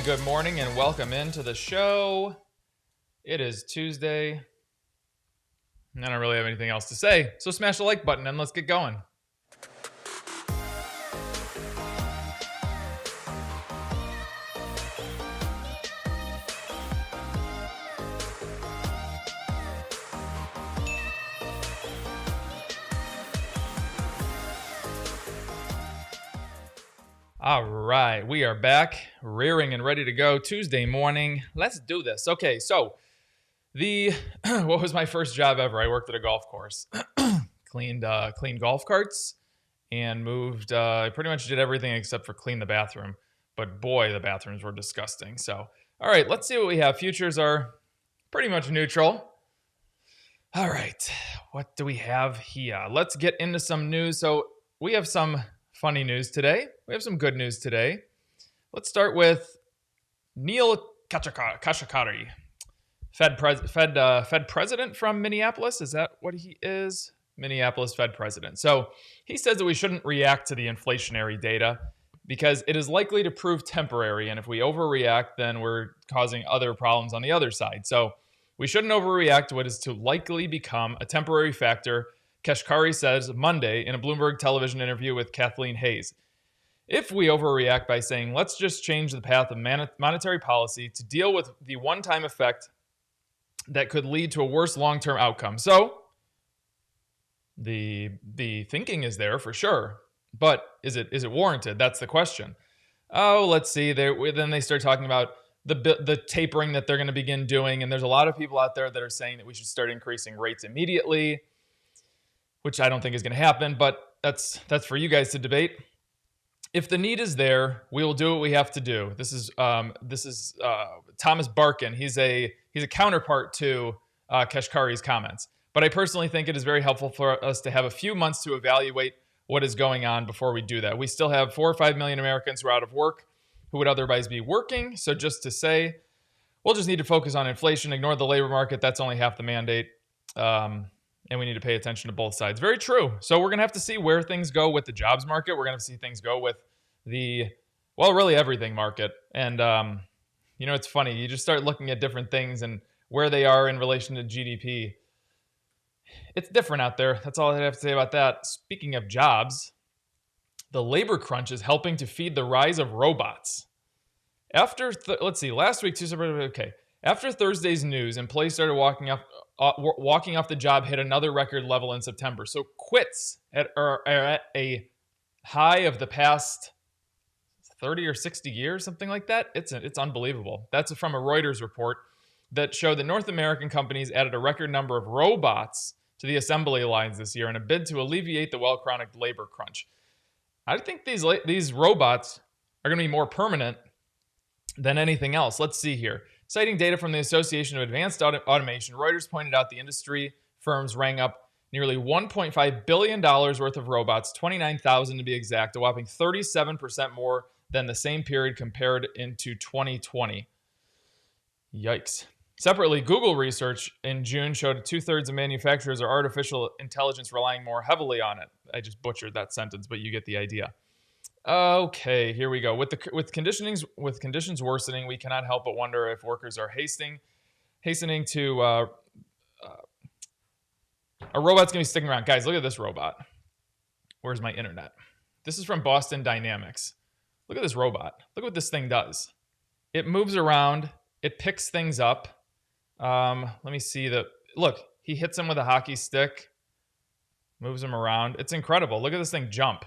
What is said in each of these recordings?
Good morning and welcome into the show. It is Tuesday. I don't really have anything else to say, so smash the like button and let's get going. All right, we are back, rearing and ready to go Tuesday morning. Let's do this. Okay, so what was my first job ever? I worked at a golf course, cleaned golf carts, and moved. I pretty much did everything except for clean the bathroom. But boy, the bathrooms were disgusting. So, all right, let's see what we have. Futures are pretty much neutral. All right, what do we have here? Let's get into some news. So we have some funny news today. We have some good news today. Let's start with Neil Kashkari, Fed president from Minneapolis. Is that what he is? Minneapolis Fed president. So he says that we shouldn't react to the inflationary data because it is likely to prove temporary. And if we overreact, then we're causing other problems on the other side. So we shouldn't overreact to what is to likely become a temporary factor, Kashkari says Monday in a Bloomberg television interview with Kathleen Hayes. If we overreact by saying, let's just change the path of monetary policy to deal with the one-time effect that could lead to a worse long-term outcome. So the thinking is there for sure, but is it warranted? That's the question. Oh, let's see. Then they start talking about the tapering that they're going to begin doing, and there's a lot of people out there that are saying that we should start increasing rates immediately, which I don't think is going to happen, but that's for you guys to debate. If the need is there, we will do what we have to do. This is Thomas Barkin. He's a counterpart to Kashkari's comments. But I personally think it is very helpful for us to have a few months to evaluate what is going on before we do that. We still have 4 or 5 million Americans who are out of work who would otherwise be working. So just to say, we'll just need to focus on inflation, ignore the labor market. That's only half the mandate. And we need to pay attention to both sides. Very true. So we're going to have to see where things go with the jobs market. We're going to see things go with really everything market. And, it's funny. You just start looking at different things and where they are in relation to GDP. It's different out there. That's all I have to say about that. Speaking of jobs, the labor crunch is helping to feed the rise of robots. Let's see, last week, okay. After Thursday's news, employees started walking off the job, hit another record level in September. So quits are at a high of the past 30 or 60 years, something like that. It's unbelievable. That's from a Reuters report that showed that North American companies added a record number of robots to the assembly lines this year in a bid to alleviate the well-chronicled labor crunch. I think these robots are going to be more permanent than anything else. Let's see here. Citing data from the Association of Advanced Automation, Reuters pointed out the industry firms rang up nearly $1.5 billion worth of robots, 29,000 to be exact, a whopping 37% more than the same period compared into 2020. Yikes. Separately, Google research in June showed 2/3 of manufacturers are artificial intelligence relying more heavily on it. I just butchered that sentence, but you get the idea. Okay, here we go. With conditions worsening, we cannot help but wonder if workers are hastening to a robot's gonna be sticking around. Guys, look at this robot. Where's my internet? This is from Boston Dynamics. Look at this robot. Look what this thing does. It moves around. It picks things up. Let me see look. He hits him with a hockey stick. Moves him around. It's incredible. Look at this thing jump.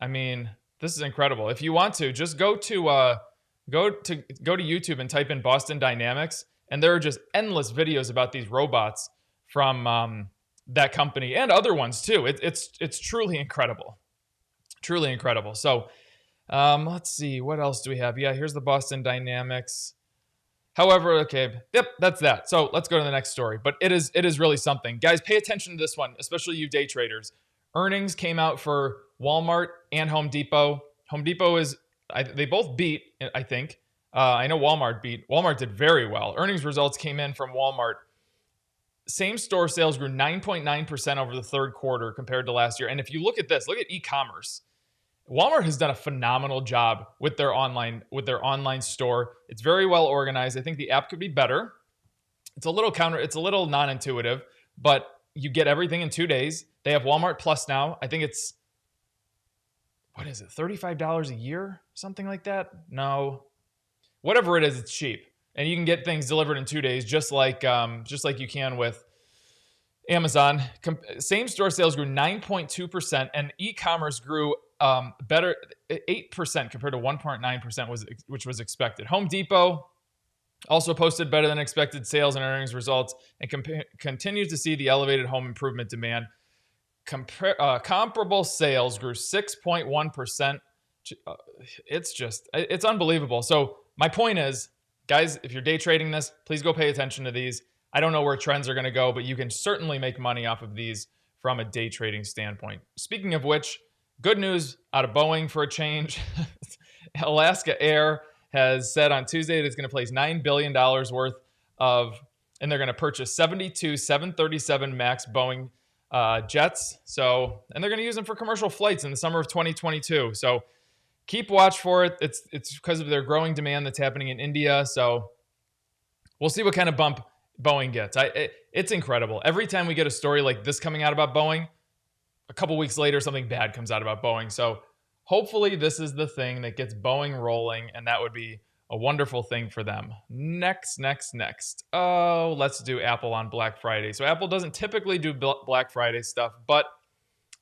I mean, this is incredible. If you want to, just go to YouTube and type in Boston Dynamics, and there are just endless videos about these robots from that company and other ones too. It's truly incredible, truly incredible. So let's see, what else do we have? Yeah, here's the Boston Dynamics. However, okay, yep, that's that. So let's go to the next story. But it is really something, guys. Pay attention to this one, especially you day traders. Earnings came out for Walmart and Home Depot. Home Depot they both beat, I think. I know Walmart beat. Walmart did very well. Earnings results came in from Walmart. Same store sales grew 9.9% over the third quarter compared to last year. And if you look at this, look at e-commerce. Walmart has done a phenomenal job with their online store. It's very well organized. I think the app could be better. It's a little non-intuitive, but you get everything in 2 days. They have Walmart Plus now. I think it's, what is it, $35 a year? Something like that? No. Whatever it is, it's cheap. And you can get things delivered in 2 days, just like you can with Amazon. Same store sales grew 9.2%, and e-commerce grew better 8% compared to 1.9%, which was expected. Home Depot also posted better than expected sales and earnings results and continues to see the elevated home improvement demand. Comparable sales grew 6.1%. It's unbelievable. So my point is, guys, if you're day trading this, please go pay attention to these. I don't know where trends are going to go, but you can certainly make money off of these from a day trading standpoint. Speaking of which, good news out of Boeing for a change. Alaska Air has said on Tuesday that it's going to place $9 billion worth of, and they're going to purchase 72 737 MAX Boeing jets. So, and they're going to use them for commercial flights in the summer of 2022. So keep watch for it. It's because of their growing demand that's happening in India. So we'll see what kind of bump Boeing gets. It's incredible. Every time we get a story like this coming out about Boeing, a couple weeks later, something bad comes out about Boeing. So hopefully this is the thing that gets Boeing rolling, and that would be a wonderful thing for them. Next. Oh, let's do Apple on Black Friday. So Apple doesn't typically do Black Friday stuff, but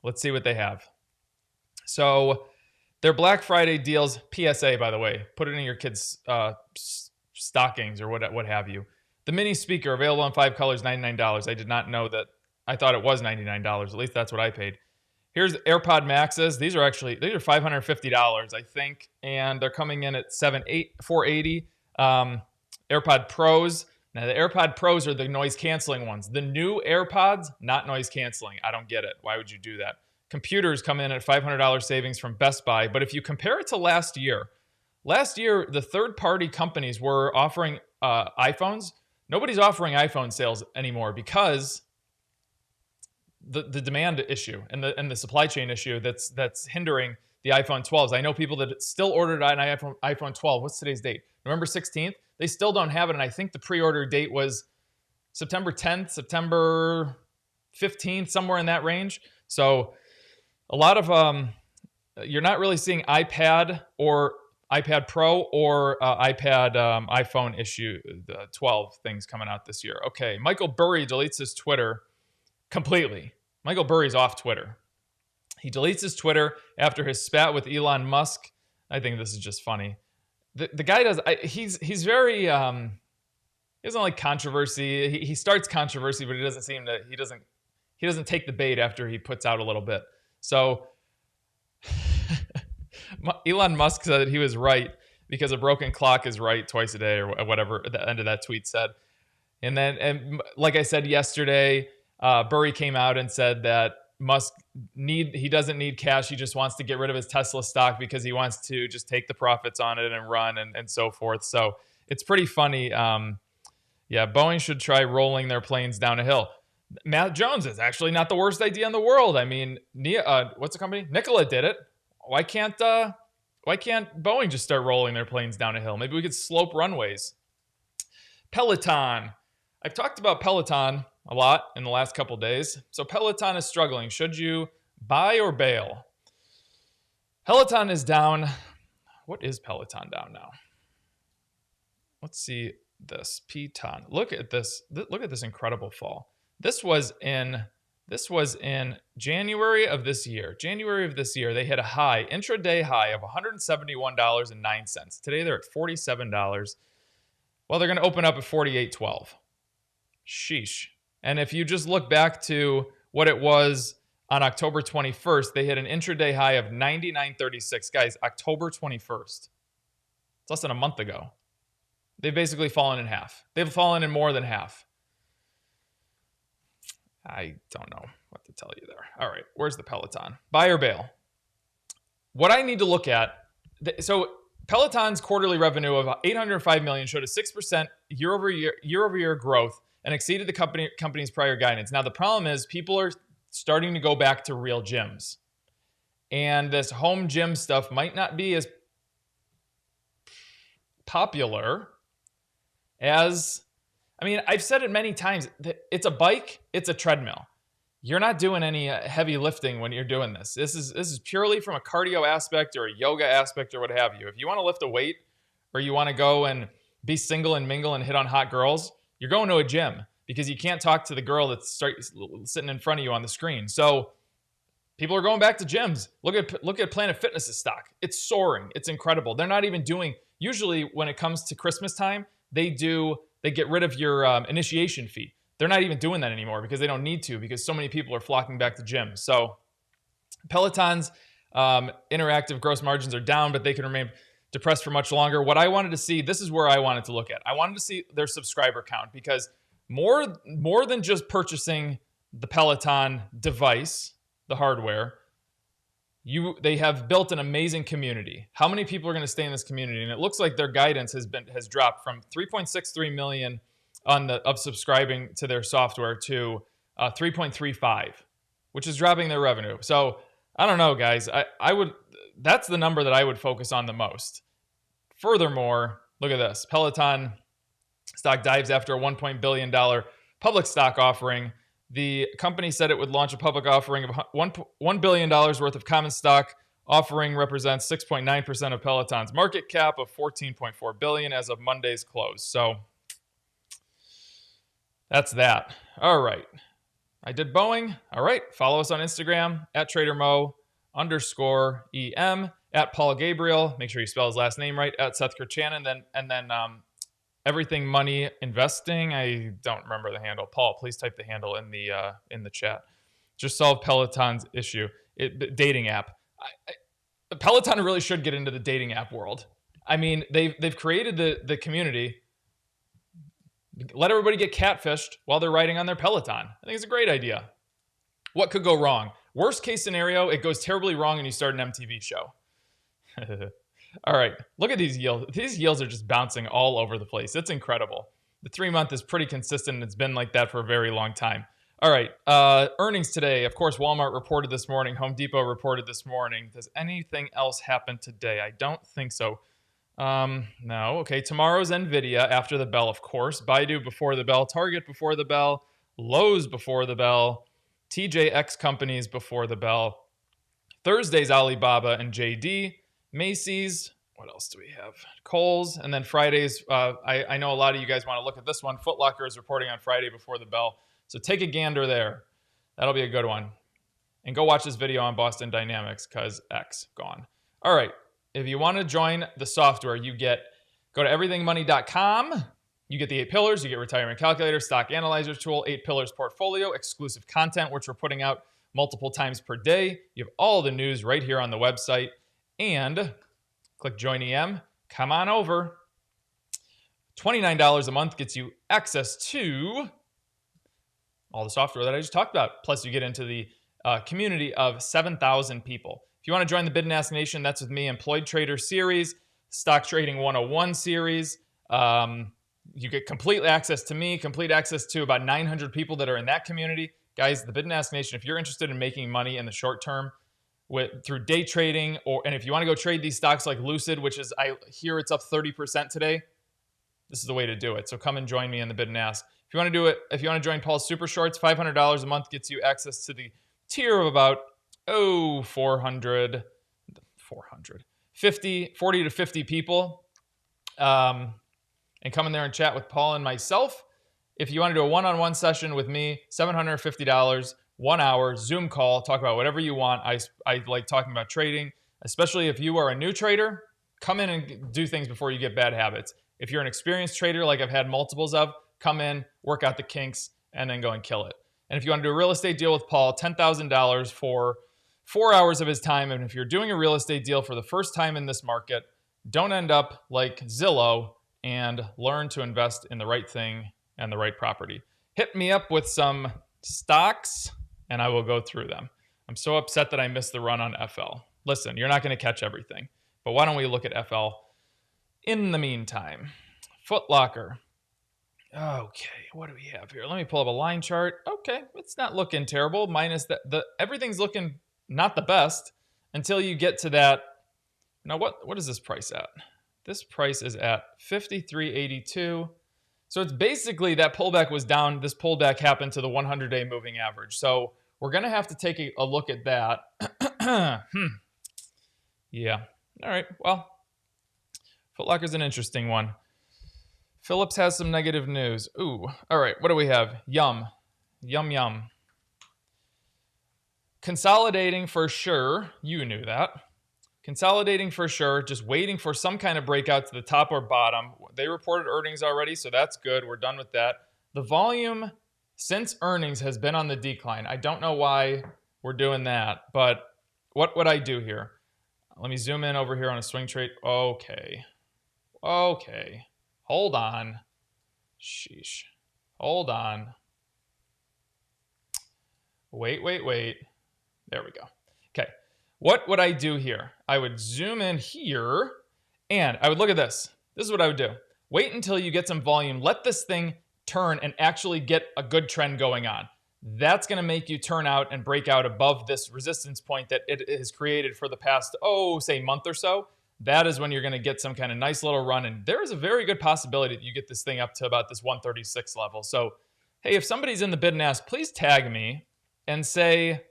let's see what they have. So their Black Friday deals, PSA, by the way, put it in your kids' stockings or what have you. The mini speaker available in 5 colors, $99. I did not know that. I thought it was $99. At least that's what I paid. Here's the AirPod Maxes. These are $550, I think, and they're coming in at $480. AirPod Pros. Now the AirPod Pros are the noise canceling ones. The new AirPods, not noise canceling. I don't get it. Why would you do that? Computers come in at $500 savings from Best Buy. But if you compare it to last year, the third-party companies were offering iPhones. Nobody's offering iPhone sales anymore because the demand issue and the supply chain issue that's hindering the iPhone 12s. I know people that still ordered an iPhone 12. What's today's date? November 16th. They still don't have it, and I think the pre-order date was September 10th, September 15th, somewhere in that range. So a lot of you're not really seeing iPad or iPad Pro or iPhone issue 12 things coming out this year. Okay, Michael Burry deletes his Twitter completely. Michael Burry's off Twitter. He deletes his Twitter after his spat with Elon Musk. I think this is just funny. The guy does. He's very. He doesn't like controversy. He starts controversy, but he doesn't seem to. He doesn't take the bait after he puts out a little bit. So Elon Musk said that he was right because a broken clock is right twice a day or whatever the end of that tweet said. And like I said yesterday, Burry came out and said that Musk he doesn't need cash. He just wants to get rid of his Tesla stock because he wants to just take the profits on it and run and so forth. So it's pretty funny. Yeah, Boeing should try rolling their planes down a hill. Matt Jones is actually not the worst idea in the world. I mean, what's the company? Nikola did it. Why can't Boeing just start rolling their planes down a hill? Maybe we could slope runways. Peloton. I've talked about Peloton a lot in the last couple days. So Peloton is struggling. Should you buy or bail? Peloton is down. What is Peloton down now? Let's see this. Peloton. Look at this. Look at this incredible fall. This was in January of this year. January of this year, they hit a high, intraday high of $171.09. Today they're at $47. Well, they're going to open up at $48.12. Sheesh. And if you just look back to what it was on October 21st, they hit an intraday high of $99.36. Guys, October 21st. It's less than a month ago. They've basically fallen in half. They've fallen in more than half. I don't know what to tell you there. All right, where's the Peloton? Buy or bail? What I need to look at, so Peloton's quarterly revenue of $805 million showed a 6% year-over-year growth and exceeded the company's prior guidance. Now, the problem is people are starting to go back to real gyms. And this home gym stuff might not be as popular as... I mean, I've said it many times. It's a bike. It's a treadmill. You're not doing any heavy lifting when you're doing this. This is purely from a cardio aspect or a yoga aspect or what have you. If you want to lift a weight or you want to go and be single and mingle and hit on hot girls, you're going to a gym because you can't talk to the girl that's sitting in front of you on the screen. So people are going back to gyms. Look at Planet Fitness's stock. It's soaring. It's incredible. They're not even doing, usually when it comes to Christmas time, they get rid of your initiation fee. They're not even doing that anymore because they don't need to because so many people are flocking back to gyms. So Peloton's interactive gross margins are down, but they can remain depressed for much longer. What I wanted to see, this is where I wanted to look at. I wanted to see their subscriber count because more than just purchasing the Peloton device, the hardware, they have built an amazing community. How many people are going to stay in this community? And it looks like their guidance has dropped from 3.63 million of subscribing to their software to 3.35, which is dropping their revenue. So I don't know, guys. That's the number that I would focus on the most. Furthermore, look at this. Peloton stock dives after a $1 billion public stock offering. The company said it would launch a public offering of $1 billion worth of common stock. Offering represents 6.9% of Peloton's market cap of $14.4 billion as of Monday's close. So that's that. All right. I did Boeing. All right. Follow us on Instagram at @TraderMo_EM, at Paul Gabriel. Make sure you spell his last name right, at Seth Kirchanan. And then Everything Money Investing. I don't remember the handle. Paul, please type the handle in the chat. Just solve Peloton's issue. Dating app. Peloton really should get into the dating app world. I mean, they've created the community. Let everybody get catfished while they're riding on their Peloton. I think it's a great idea. What could go wrong? Worst case scenario, it goes terribly wrong and you start an MTV show. All right, look at these yields. These yields are just bouncing all over the place. It's incredible. The 3-month is pretty consistent, and it's been like that for a very long time. All right, earnings today. Of course, Walmart reported this morning. Home Depot reported this morning. Does anything else happen today? I don't think so. No. Okay, tomorrow's NVIDIA after the bell, of course. Baidu before the bell. Target before the bell. Lowe's before the bell. TJX Companies before the bell. Thursday's Alibaba and JD. Macy's, what else do we have? Kohl's, and then Fridays. I know a lot of you guys want to look at this one. Foot Locker is reporting on Friday before the bell. So take a gander there. That'll be a good one. And go watch this video on Boston Dynamics because X gone. All right. If you want to join the software, go to everythingmoney.com. You get the 8 pillars. You get retirement calculator, stock analyzer tool, 8 pillars portfolio, exclusive content, which we're putting out multiple times per day. You have all the news right here on the website. And click Join EM. Come on over. $29 a month gets you access to all the software that I just talked about. Plus, you get into the community of 7,000 people. If you want to join the Bid and Ask Nation, that's with me. Employed Trader Series, Stock Trading 101 Series. You get complete access to me, complete access to about 900 people that are in that community. Guys, the Bid and Ask Nation, if you're interested in making money in the short term through day trading, and if you want to go trade these stocks like Lucid, which is, I hear it's up 30% today, this is the way to do it. So come and join me in the Bid and Ask. If you want to do it, if you want to join Paul's Super Shorts, $500 a month gets you access to the tier of about 40 to 50 people. And come in there and chat with Paul and myself. If you want to do a one-on-one session with me, $750, 1 hour, Zoom call, talk about whatever you want. I like talking about trading, especially if you are a new trader. Come in and do things before you get bad habits. If you're an experienced trader, like I've had multiples of, come in, work out the kinks, and then go and kill it. And if you want to do a real estate deal with Paul, $10,000 for 4 hours of his time. And if you're doing a real estate deal for the first time in this market, don't end up like Zillow and learn to invest in the right thing and the right property. Hit me up with some stocks and I will go through them. I'm so upset that I missed the run on FL. Listen, you're not going to catch everything, but why don't we look at FL in the meantime? Foot Locker. Okay, what do we have here? Let me pull up a line chart. Okay, it's not looking terrible, minus the everything's looking not the best until you get to that. Now, what is this price at? This price is at 53.82. So it's basically that pullback was down. This pullback happened to the 100-day moving average. So we're going to have to take a look at that. Yeah. All right. Well, Foot Locker's an interesting one. Phillips has some negative news. Ooh. All right. What do we have? Yum. Consolidating for sure. You knew that. Consolidating for sure, just waiting for some kind of breakout to the top or bottom. They reported earnings already, so that's good. We're done with that. The volume since earnings has been on the decline. I don't know why we're doing that, but what would I do here? Let me zoom in over here on a swing trade. Okay. Hold on. Sheesh. Hold on. Wait. There we go. Okay. What would I do here? I would zoom in here and I would look at this. This is what I would do. Wait until you get some volume. Let this thing turn and actually get a good trend going on. That's going to make you turn out and break out above this resistance point that it has created for the past, say month or so. That is when you're going to get some kind of nice little run. And there is a very good possibility that you get this thing up to about this 136 level. So, hey, if somebody's in the Bid and Ask, please tag me and say,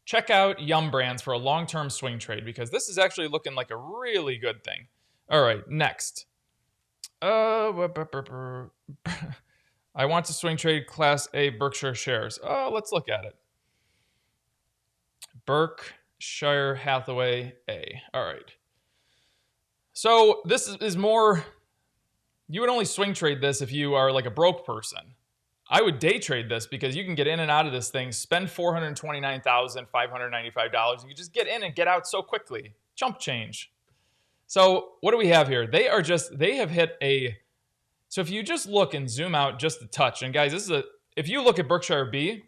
check out Yum Brands for a long-term swing trade because this is actually looking like a really good thing. All right, next. I want to swing trade Class A Berkshire shares. Let's look at it. Berkshire Hathaway A. All right. So this is more, you would only swing trade this if you are like a broke person. I would day trade this because you can get in and out of this thing, spend $429,595. You just get in and get out so quickly. Chump change. So what do we have here? They have hit so if you just look and zoom out just a touch, and guys, if you look at Berkshire B,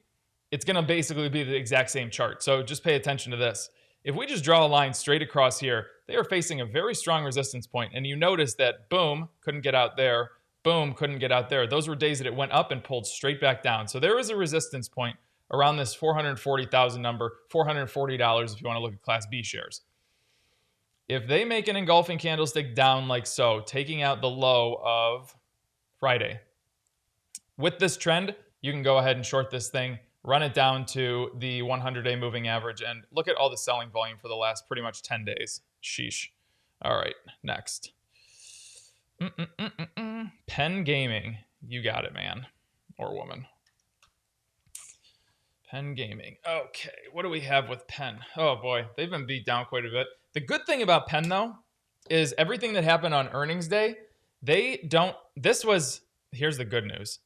it's going to basically be the exact same chart. So just pay attention to this. If we just draw a line straight across here, they are facing a very strong resistance point. And you notice that boom, couldn't get out there. Boom, couldn't get out there. Those were days that it went up and pulled straight back down. So there is a resistance point around this 440,000 number, $440 if you want to look at Class B shares. If they make an engulfing candlestick down like so, taking out the low of Friday, with this trend, you can go ahead and short this thing, run it down to the 100-day moving average, and look at all the selling volume for the last pretty much 10 days. Sheesh. All right, next. Penn Gaming. You got it, man. Or woman. Penn Gaming. Okay, what do we have with Penn? Oh boy, they've been beat down quite a bit. The good thing about Penn, though, is everything that happened on earnings day, here's the good news.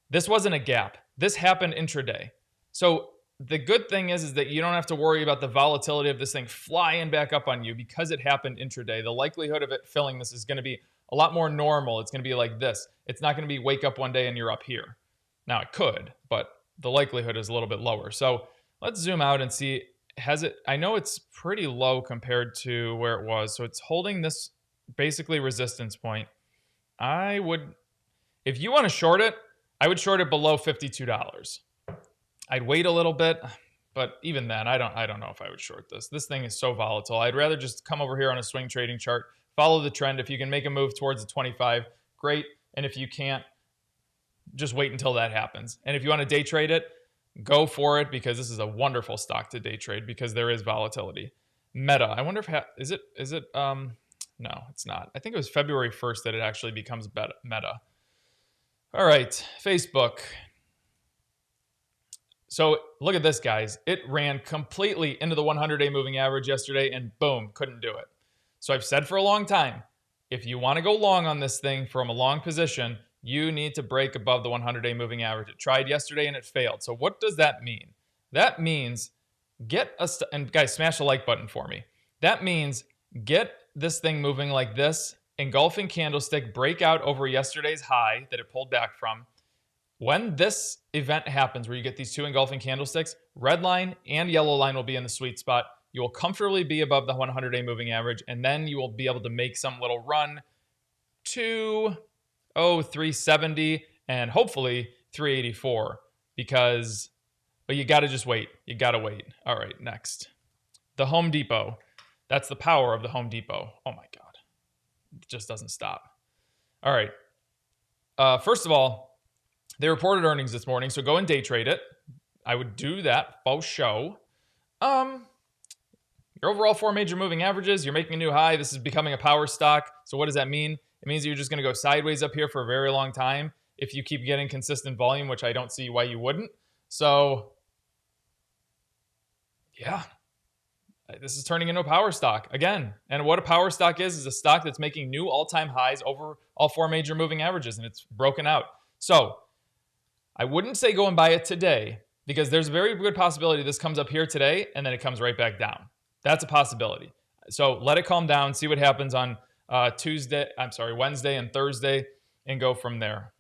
This wasn't a gap. This happened intraday. So the good thing is that you don't have to worry about the volatility of this thing flying back up on you because it happened intraday. The likelihood of it filling this is going to be a lot more normal. It's going to be like this. It's not going to be wake up one day and you're up here. Now it could, but the likelihood is a little bit lower. So let's zoom out and see, I know it's pretty low compared to where it was. So it's holding this basically resistance point. If you want to short it, I would short it below $52. I'd wait a little bit, but even then, I don't know if I would short this. This thing is so volatile. I'd rather just come over here on a swing trading chart, follow the trend. If you can make a move towards the 25, great. And if you can't, just wait until that happens. And if you want to day trade it, go for it because this is a wonderful stock to day trade because there is volatility. Meta, I wonder if no, it's not. I think it was February 1st that it actually becomes Meta. All right, Facebook. So look at this, guys. It ran completely into the 100-day moving average yesterday and boom, couldn't do it. So I've said for a long time, if you want to go long on this thing from a long position, you need to break above the 100-day moving average. It tried yesterday and it failed. So what does that mean? That means and guys, smash the like button for me. That means get this thing moving like this, engulfing candlestick, break out over yesterday's high that it pulled back from. When this event happens where you get these two engulfing candlesticks, red line and yellow line will be in the sweet spot. You will comfortably be above the 100-day moving average, and then you will be able to make some little run to 370 and hopefully 384 but you got to just wait. You got to wait. All right, next. The Home Depot. That's the power of the Home Depot. Oh my God. It just doesn't stop. All right. First of all, they reported earnings this morning, so go and day trade it. I would do that for show. Your overall 4 major moving averages, you're making a new high. This is becoming a power stock. So what does that mean? It means you're just going to go sideways up here for a very long time if you keep getting consistent volume, which I don't see why you wouldn't. So, yeah, this is turning into a power stock again. And what a power stock is a stock that's making new all-time highs over all 4 major moving averages, and it's broken out. So I wouldn't say go and buy it today because there's a very good possibility this comes up here today and then it comes right back down. That's a possibility. So let it calm down, see what happens on Wednesday and Thursday, and go from there.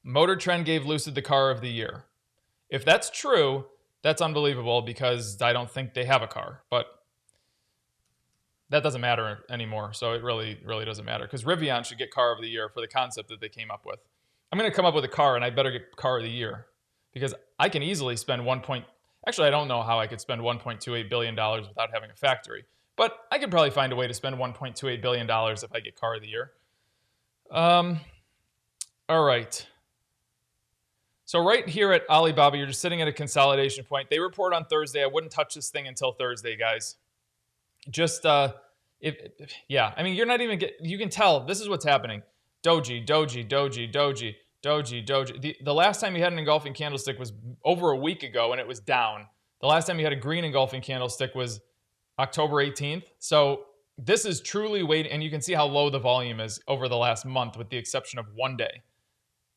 Motor Trend gave Lucid the car of the year. If that's true, that's unbelievable because I don't think they have a car, but that doesn't matter anymore. So it really doesn't matter because Rivian should get car of the year for the concept that they came up with. I'm going to come up with a car and I better get car of the year because I can easily spend I don't know how I could spend $1.28 billion without having a factory, but I could probably find a way to spend $1.28 billion if I get car of the year. All right. So right here at Alibaba, you're just sitting at a consolidation point. They report on Thursday. I wouldn't touch this thing until Thursday, guys. Just, I mean, you're not even you can tell this is what's happening. Doji. The last time you had an engulfing candlestick was over a week ago and it was down. The last time you had a green engulfing candlestick was October 18th. So this is truly waiting, and you can see how low the volume is over the last month with the exception of one day.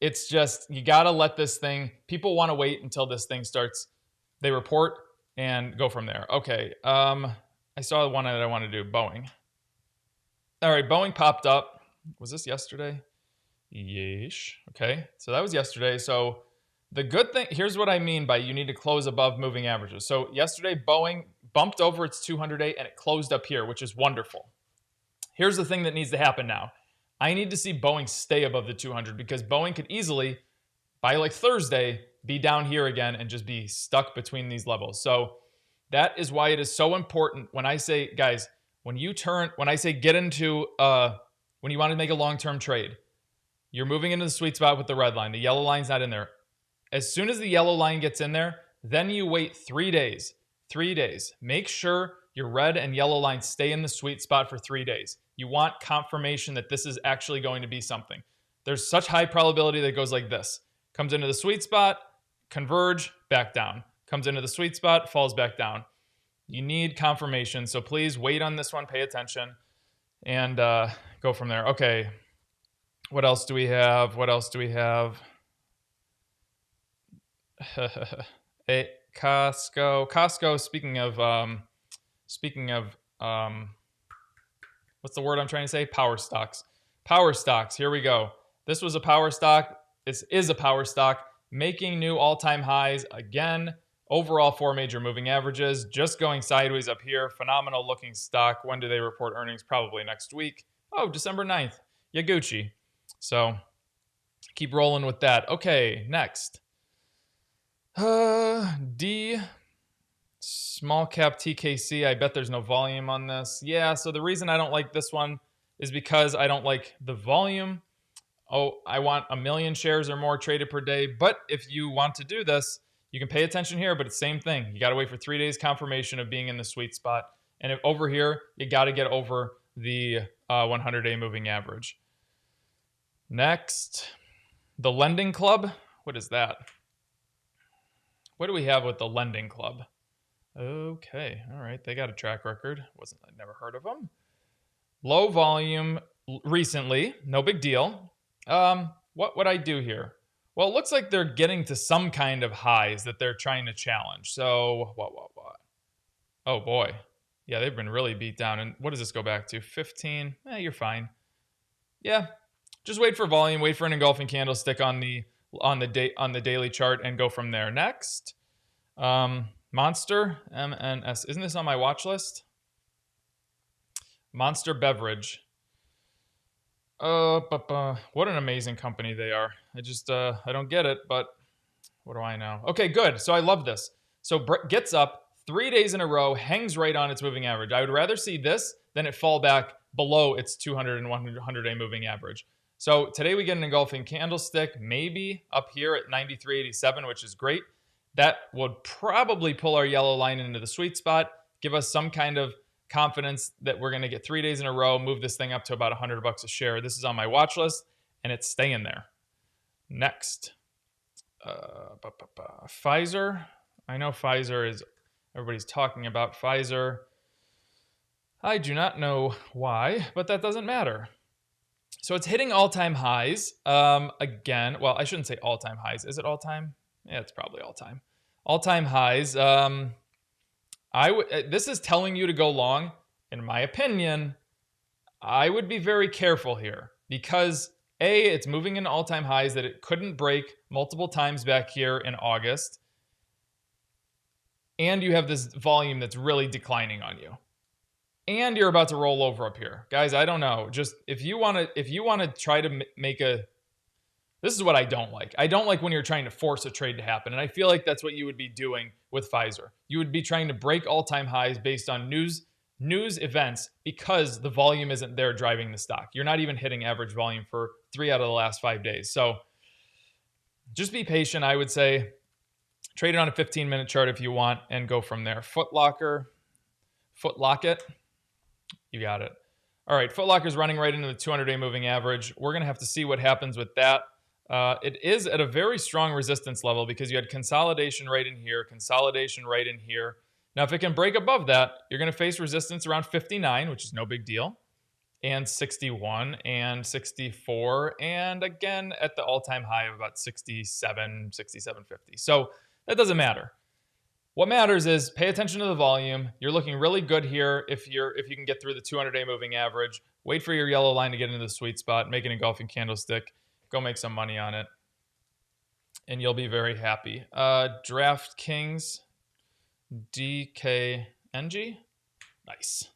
It's just, you got to let this thing, people want to wait until this thing starts. They report and go from there. Okay. I saw one that I want to do, Boeing. All right, Boeing popped up. Was this yesterday? Yeesh. Okay, so that was yesterday. So the good thing, here's what I mean by you need to close above moving averages. So yesterday, Boeing bumped over its 200-day and it closed up here, which is wonderful. Here's the thing that needs to happen now. I need to see Boeing stay above the 200 because Boeing could easily, by like Thursday, be down here again and just be stuck between these levels. So that is why it is so important when I say, guys, when I say get into, when you want to make a long-term trade, you're moving into the sweet spot with the red line. The yellow line's not in there. As soon as the yellow line gets in there, then you wait 3 days. 3 days. Make sure your red and yellow lines stay in the sweet spot for 3 days. You want confirmation that this is actually going to be something. There's such high probability that it goes like this. Comes into the sweet spot, converge, back down. Comes into the sweet spot, falls back down. You need confirmation, so please wait on this one, pay attention, and go from there. Okay, what else do we have? What else do we have? Costco. Speaking of, what's the word I'm trying to say? Power stocks. Power stocks. Here we go. This was a power stock. This is a power stock, making new all-time highs again. Overall, 4 major moving averages, just going sideways up here. Phenomenal looking stock. When do they report earnings? Probably next week. Oh, December 9th. Yaguchi. So keep rolling with that. Okay, next. D, small cap TKC. I bet there's no volume on this. Yeah, so the reason I don't like this one is because I don't like the volume. Oh, I want 1 million shares or more traded per day. But if you want to do this, you can pay attention here, but it's the same thing. You got to wait for 3 days confirmation of being in the sweet spot. And if over here, you got to get over the 100-day moving average. Next, the lending club. What is that? What do we have with the lending club? Okay, all right. They got a track record. I never heard of them. Low volume recently. No big deal. What would I do here? Well, it looks like they're getting to some kind of highs that they're trying to challenge. So, what? Oh, boy. Yeah, they've been really beat down. And what does this go back to? 15? You're fine. Yeah, just wait for volume. Wait for an engulfing candlestick on the daily chart and go from there. Next, Monster, MNS. Isn't this on my watch list? Monster Beverage. What an amazing company they are. I don't get it, but what do I know? Okay, good. So I love this. So gets up 3 days in a row, hangs right on its moving average. I would rather see this than it fall back below its 200 and 100-day moving average. So today we get an engulfing candlestick, maybe up here at 93.87, which is great. That would probably pull our yellow line into the sweet spot, give us some kind of confidence that we're going to get 3 days in a row, move this thing up to about $100 a share. This is on my watch list, and it's staying there. Next, Pfizer. I know Pfizer is, everybody's talking about Pfizer. I do not know why, but that doesn't matter. So it's hitting all-time highs again. Well, I shouldn't say all-time highs. Is it all-time? Yeah, it's probably all-time. All-time highs. This is telling you to go long. In my opinion, I would be very careful here because A, it's moving in all-time highs that it couldn't break multiple times back here in August. And you have this volume that's really declining on you. And you're about to roll over up here. Guys, I don't know. Just if you want to try to make this is what I don't like. I don't like when you're trying to force a trade to happen. And I feel like that's what you would be doing with Pfizer. You would be trying to break all-time highs based on news events because the volume isn't there driving the stock. You're not even hitting average volume for 3 out of the last 5 days. So just be patient, I would say. Trade it on a 15-minute chart if you want and go from there. Foot Locket. You got it. All right, Foot Locker's running right into the 200-day moving average. We're going to have to see what happens with that. It is at a very strong resistance level because you had consolidation right in here, consolidation right in here. Now, if it can break above that, you're going to face resistance around 59, which is no big deal, and 61 and 64, and again at the all-time high of about 67, 67.50. So that doesn't matter. What matters is pay attention to the volume. You're looking really good here if you can get through the 200-day moving average. Wait for your yellow line to get into the sweet spot, make an engulfing candlestick, go make some money on it, and you'll be very happy. DraftKings, DKNG, nice.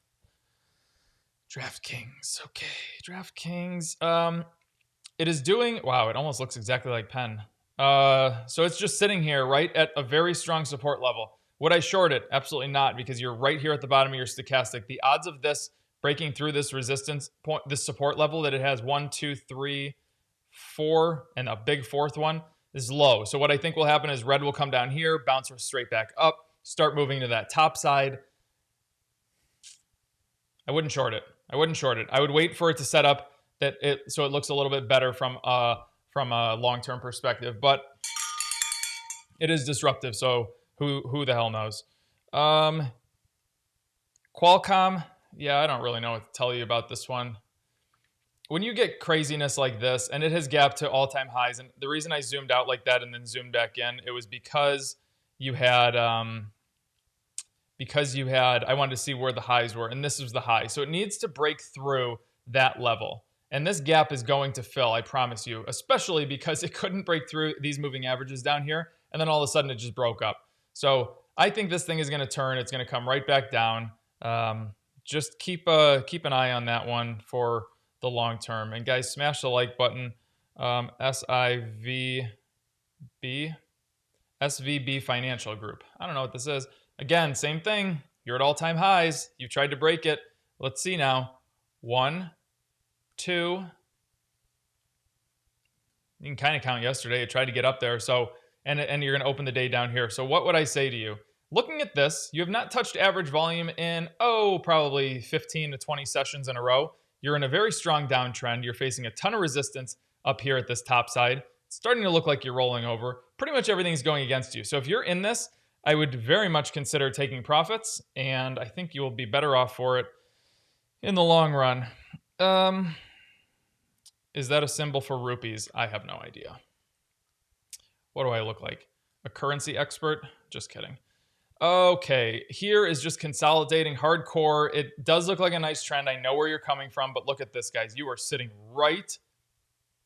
DraftKings, okay, DraftKings. It is doing, wow, it almost looks exactly like Penn. So it's just sitting here right at a very strong support level. Would I short it? Absolutely not, because you're right here at the bottom of your stochastic. The odds of this breaking through this resistance point, this support level that it has 1, 2, 3, 4, and a big fourth one is low. So what I think will happen is red will come down here, bounce straight back up, start moving to that top side. I wouldn't short it. I wouldn't short it. I would wait for it to set up so it looks a little bit better from a long-term perspective. But it is disruptive, so who the hell knows? Qualcomm, yeah, I don't really know what to tell you about this one. When you get craziness like this, and it has gapped to all-time highs, and the reason I zoomed out like that and then zoomed back in, it was because you had I wanted to see where the highs were, and this was the high. So it needs to break through that level. And this gap is going to fill, I promise you, especially because it couldn't break through these moving averages down here, and then all of a sudden it just broke up. So I think this thing is going to turn. It's going to come right back down. Just keep an eye on that one for the long term. And guys, smash the like button. SVB Financial Group. I don't know what this is. Again, same thing. You're at all-time highs. You've tried to break it. Let's see now. 1, 2. You can kind of count yesterday. It tried to get up there. So, and you're going to open the day down here. So what would I say to you? Looking at this, you have not touched average volume in, probably 15 to 20 sessions in a row. You're in a very strong downtrend. You're facing a ton of resistance up here at this top side. It's starting to look like you're rolling over. Pretty much everything's going against you. So if you're in this, I would very much consider taking profits, and I think you will be better off for it in the long run. Is that a symbol for rupees? I have no idea. What do I look like? A currency expert? Just kidding. Okay, here is just consolidating hardcore. It does look like a nice trend. I know where you're coming from, but look at this, guys. You are sitting right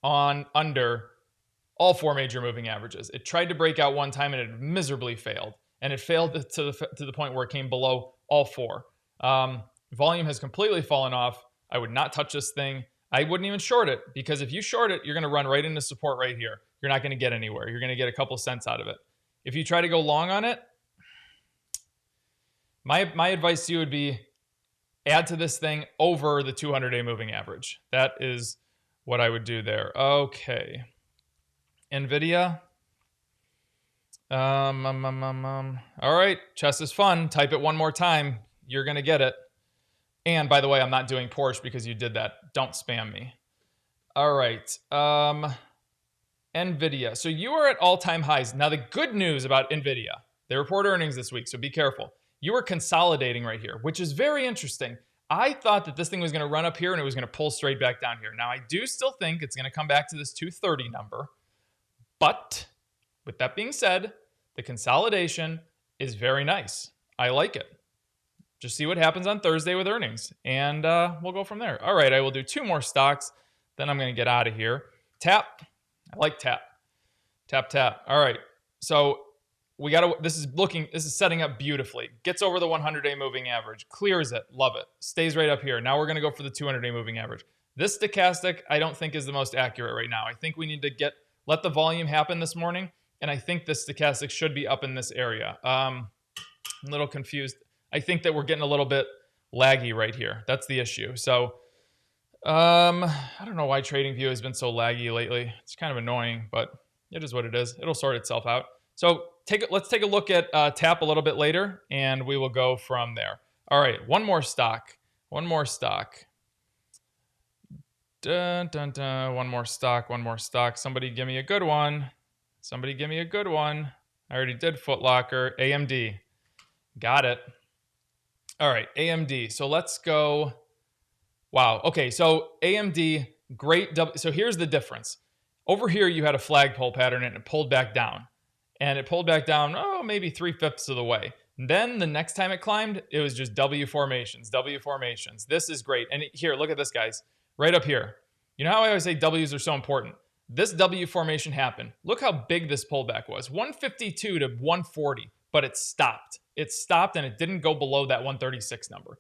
on under all 4 major moving averages. It tried to break out one time and it miserably failed. And it failed to the point where it came below all 4. Volume has completely fallen off. I would not touch this thing. I wouldn't even short it, because if you short it, you're going to run right into support right here. You're not going to get anywhere. You're going to get a couple cents out of it. If you try to go long on it, my advice to you would be add to this thing over the 200-day moving average. That is what I would do there. Okay. NVIDIA. All right. Chess is fun. Type it one more time. You're going to get it. And by the way, I'm not doing Porsche because you did that. Don't spam me. All right. NVIDIA. So you are at all-time highs. Now, the good news about NVIDIA, they report earnings this week, so be careful. You are consolidating right here, which is very interesting. I thought that this thing was going to run up here and it was going to pull straight back down here. Now, I do still think it's going to come back to this 230 number. But with that being said, the consolidation is very nice. I like it. Just see what happens on Thursday with earnings, and we'll go from there. All right, I will do 2 more stocks, then I'm going to get out of here. TAP. I like TAP. TAP. All right. So we got to. This is setting up beautifully. Gets over the 100-day moving average. Clears it. Love it. Stays right up here. Now we're going to go for the 200-day moving average. This stochastic, I don't think is the most accurate right now. I think we need to let the volume happen this morning, and I think this stochastic should be up in this area. I'm a little confused. I think that we're getting a little bit laggy right here. That's the issue. So I don't know why TradingView has been so laggy lately. It's kind of annoying, but it is what it is. It'll sort itself out. So let's take a look at TAP a little bit later, and we will go from there. All right, one more stock. Dun, dun, dun. One more stock. Somebody give me a good one. I already did Foot Locker. AMD. Got it. All right, AMD. So let's go. Wow. Okay, so AMD, great. So here's the difference. Over here, you had a flagpole pattern, and it pulled back down. And it pulled back down, maybe 3/5 of the way. And then the next time it climbed, it was just W formations. This is great. And here, look at this, guys. Right up here. You know how I always say W's are so important? This W formation happened. Look how big this pullback was. 152 to 140, but it stopped. It stopped, and it didn't go below that 136 number.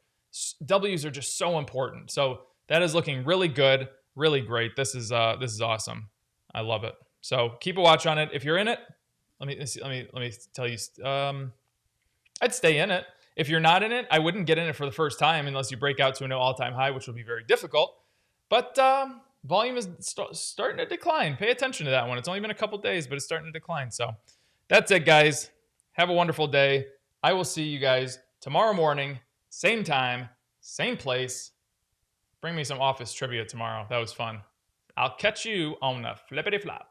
W's are just so important. So that is looking really good, really great. This is awesome. I love it. So keep a watch on it. If you're in it, let me tell you. I'd stay in it. If you're not in it, I wouldn't get in it for the first time unless you break out to a new all-time high, which will be very difficult. But volume is starting to decline. Pay attention to that one. It's only been a couple days, but it's starting to decline. So that's it, guys. Have a wonderful day. I will see you guys tomorrow morning, same time, same place. Bring me some office trivia tomorrow. That was fun. I'll catch you on the flippity flop.